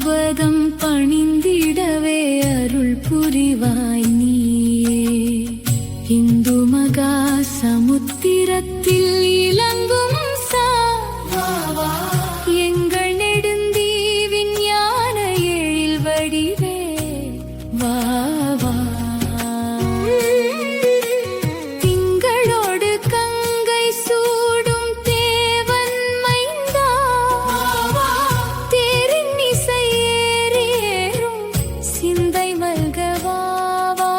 பதம் பணிந்திடவே அருள் புரிவாய் நீயே. இந்து மகா சமுத்திரத்தில் இலங்கும் எங்கள் நெடுந்தீவின் ஞான எழில் வடிவே வா வா. திங்களோடு கங்கை சூடும் தேவன் மைந்தா, தேரின் இசையேறும் சிந்தை மல்க வா வா.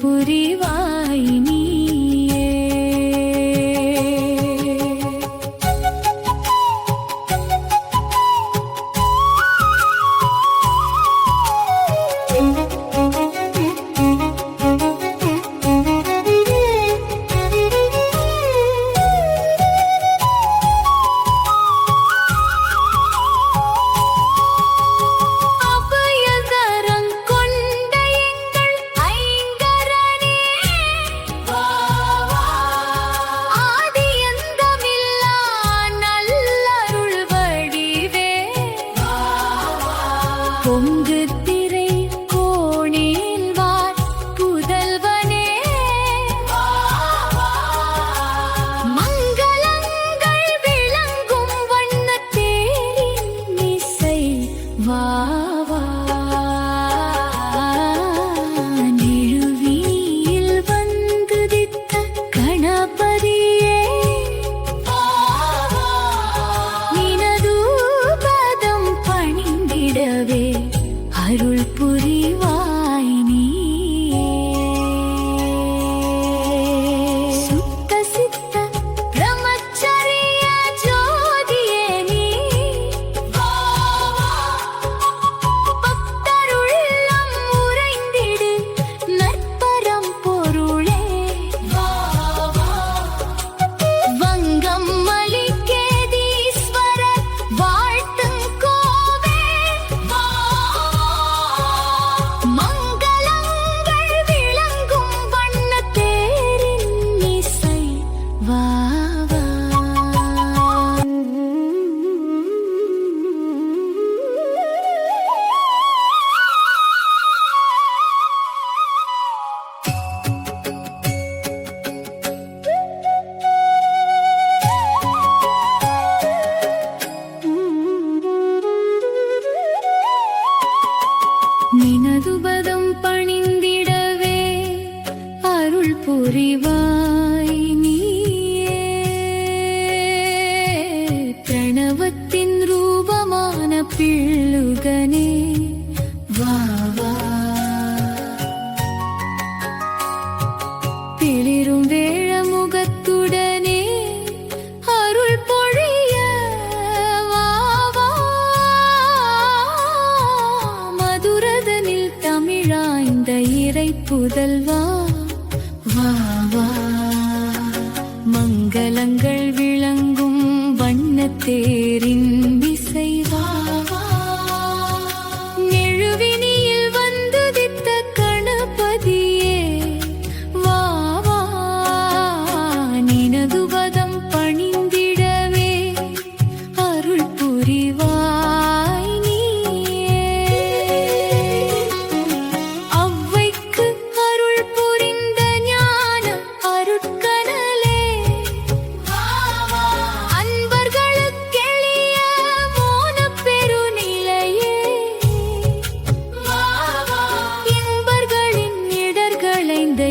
புரிவாய் நீயே. பொங்கு திரை கோணேல்வார் புதல்வனே, மங்களங்கள் விளங்கும் வண்ணத்தேரின் இசை வா வா. நெழுவீயில் வந்துதித்த கணபதியே, நினதூபதம் பணிந்திடவே அருள் புரிவாய் நீயே. சுத்த சித்த பிரம்மச்சரிய ஜோதியே நீ, பக்தருள்ளம் உறைந்திடு நற்பரம் பொருளே. வங்கம் மலிகேதீஸ்வரர் வாழ்த்தும் கோவே, மங்களங்கள் விளங்கும் வண்ணத்தேரின் இசை வா வா. நினதுபதம் பணிந்திடவே அருள் புரிவாய் நீயே. பிரணவத்தின் ரூபமான பிள்ளுகனே வா வா. பிளிரும் வேழமுகத்துடனே அருள் பொழிய வா வா. மதுரதனில் தமிழாய்ந்த இறை புதல்வா வா வா. மங்களங்கள் விளங்கும் வண்ணத்தேரின் இசை வா வா. நெழுவினியில் வந்துதித்த கணபதியே வா வா. நினதுபதம் பணிந்திடவே அருள் புரிவாய் நீயே. அவ்வைக்கு அருள் புரிந்த ஞான அருட்கனலே, அன்பர்களுக்கெளிய மோனப் பெருநிலையே. இன்பர்களின் இடர்களைந்த